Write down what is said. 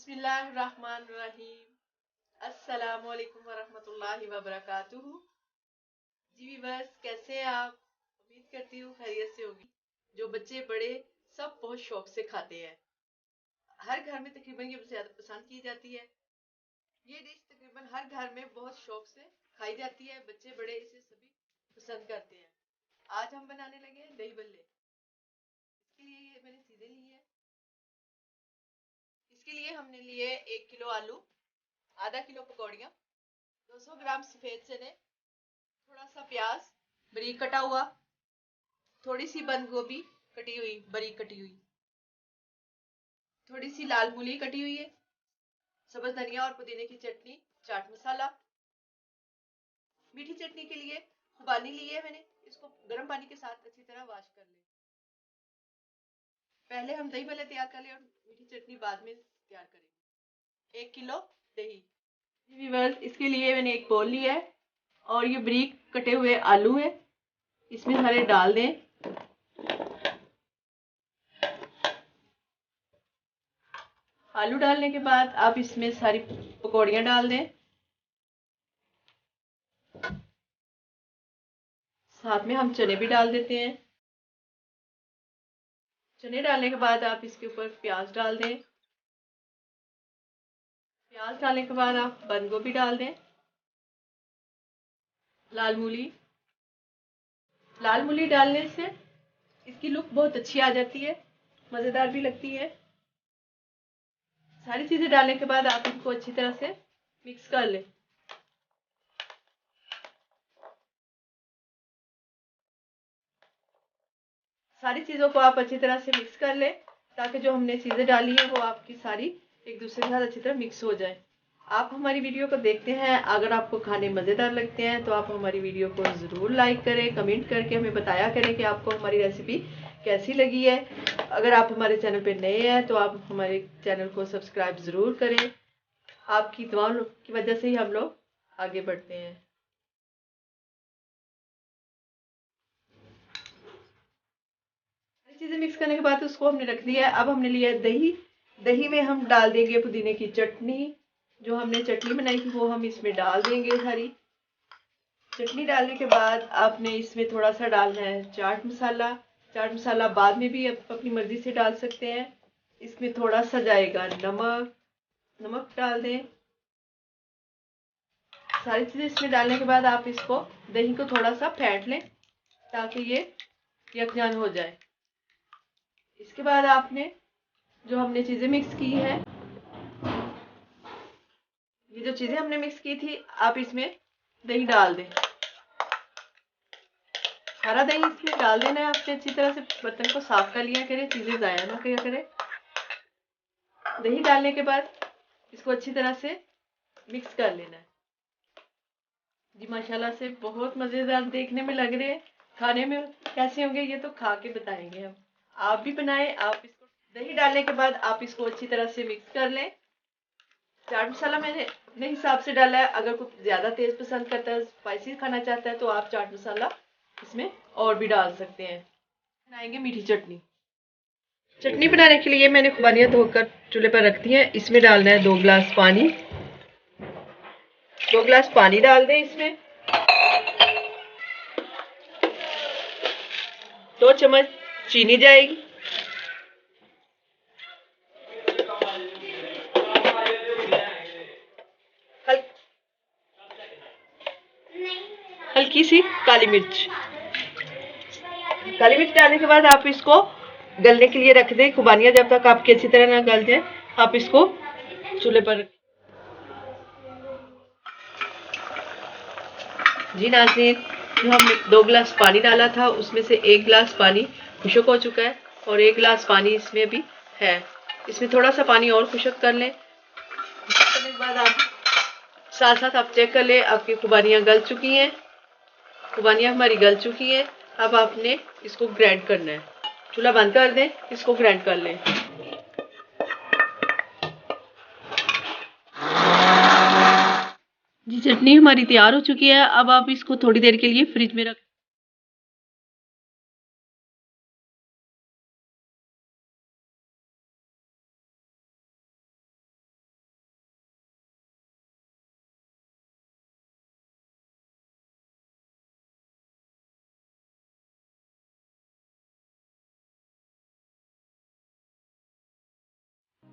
बिस्मिल्लाहिर्रहमानिर्रहीम। अस्सलामुअलैकुम वरहमतुल्लाहि वबरकातुहू। जी वीवर्स, कैसे हैं आप? उम्मीद करती हूँ खैरियत से होगी। जो बच्चे बड़े सब बहुत शौक से खाते हैं। हर घर में तकरीबन ये ज्यादा पसंद की जाती है। ये डिश तकरीबन हर घर में बहुत शौक से खाई जाती है। बच्चे बड़े इसे सभी पसंद करते हैं। आज हम बनाने लगे हैं दही बल्ले। इसके लिए ये मैंने चीजें ली है। इसके लिए हमने लिए 1 किलो आलू, आधा किलो पकौड़ियाँ, 200 ग्राम सफेद चने, थोड़ा सा प्याज बारीक कटा हुआ, थोड़ी सी बंद गोभी कटी हुई बारीक कटी हुई, थोड़ी सी लाल मूली कटी हुई है, सब्ज धनिया और पुदीने की चटनी, चाट मसाला। मीठी चटनी के लिए खुबानी ली है मैंने। इसको गर्म पानी के साथ अच्छी तरह वॉश कर ले। पहले हम दही भल्ले तैयार कर ले और मीठी चटनी बाद में तैयार करेंगे। 1 किलो दही। इसके लिए मैंने एक बोल लिया है और ये बारीक कटे हुए आलू है, इसमें सारे डाल दें। आलू डालने के बाद आप इसमें सारी पकौड़ियाँ डाल दें। साथ में हम चने भी डाल देते हैं। चने डालने के बाद आप इसके ऊपर प्याज डाल दें। प्याज डालने के बाद आप बंद गोभी डाल दें। लाल मूली डालने से इसकी लुक बहुत अच्छी आ जाती है, मज़ेदार भी लगती है। सारी चीज़ें डालने के बाद आप इनको अच्छी तरह से मिक्स कर लें। सारी चीज़ों को आप अच्छी तरह से मिक्स कर लें ताकि जो हमने चीज़ें डाली है वो आपकी सारी एक दूसरे के साथ अच्छी तरह मिक्स हो जाए। आप हमारी वीडियो को देखते हैं, अगर आपको खाने मज़ेदार लगते हैं तो आप हमारी वीडियो को ज़रूर लाइक करें, कमेंट करके हमें बताया करें कि आपको हमारी रेसिपी कैसी लगी है। अगर आप हमारे चैनल पर नए हैं तो आप हमारे चैनल को सब्सक्राइब ज़रूर करें। आपकी दुआओं की वजह से ही हम लोग आगे बढ़ते हैं। चीज़ें मिक्स करने के बाद उसको हमने रख दिया है। अब हमने लिया है दही। दही में हम डाल देंगे पुदीने की चटनी। जो हमने चटनी बनाई थी वो हम इसमें डाल देंगे। सारी चटनी डालने के बाद आपने इसमें थोड़ा सा डालना है चाट मसाला। चाट मसाला बाद में भी आप अपनी मर्जी से डाल सकते हैं। इसमें थोड़ा सा जाएगा नमक डाल दें। सारी चीज़ें इसमें डालने के बाद आप इसको दही को थोड़ा सा फेंट लें ताकि ये यकजान हो जाए। इसके बाद आपने जो हमने चीज़ें मिक्स की है, ये जो चीज़ें हमने मिक्स की थी, आप इसमें दही डाल दें। सारा दही इसमें डाल देना है। आपने अच्छी तरह से बर्तन को साफ कर लिया करें, चीज़ें ज़ाया ना किया करें। दही डालने के बाद इसको अच्छी तरह से मिक्स कर लेना है। जी माशाल्लाह से बहुत मज़ेदार देखने में लग रहे हैं। खाने में कैसे होंगे ये तो खा के बताएंगे हम। आप भी बनाएं। आप इसको दही डालने के बाद आप इसको अच्छी तरह से मिक्स कर लें। चाट मसाला मैंने अपने हिसाब से डाला है। अगर कोई ज़्यादा तेज़ पसंद करता है, स्पाइसी खाना चाहता है तो आप चाट मसाला इसमें और भी डाल सकते हैं। बनाएंगे मीठी चटनी। चटनी बनाने के लिए मैंने खुबानियाँ धोकर चूल्हे पर रख दी हैं। इसमें डालना है 2 गिलास पानी। 2 गिलास पानी डाल दें। इसमें 2 चम्मच चीनी जाएगी। हल्की सी काली मिर्च डालने के बाद आप इसको गलने के लिए रख दें। खुबानियाँ जब तक आपकी अच्छी तरह ना गल जाए आप इसको चूल्हे पर जी नाज़रीन, जो हमने 2 गिलास पानी डाला था उसमें से 1 गिलास पानी खुश्क हो चुका है और 1 गिलास पानी इसमें भी है। इसमें थोड़ा सा पानी और खुश्क कर लें। करने के बाद आप साथ साथ आप चेक कर लें आपकी खुबानियाँ गल चुकी हैं। खुबानियाँ हमारी गल चुकी हैं। अब आपने इसको ग्राइंड करना है। चूल्हा बंद कर दें, इसको ग्राइंड कर लें। जी चटनी हमारी तैयार हो चुकी है। अब आप इसको थोड़ी देर के लिए फ्रिज में रख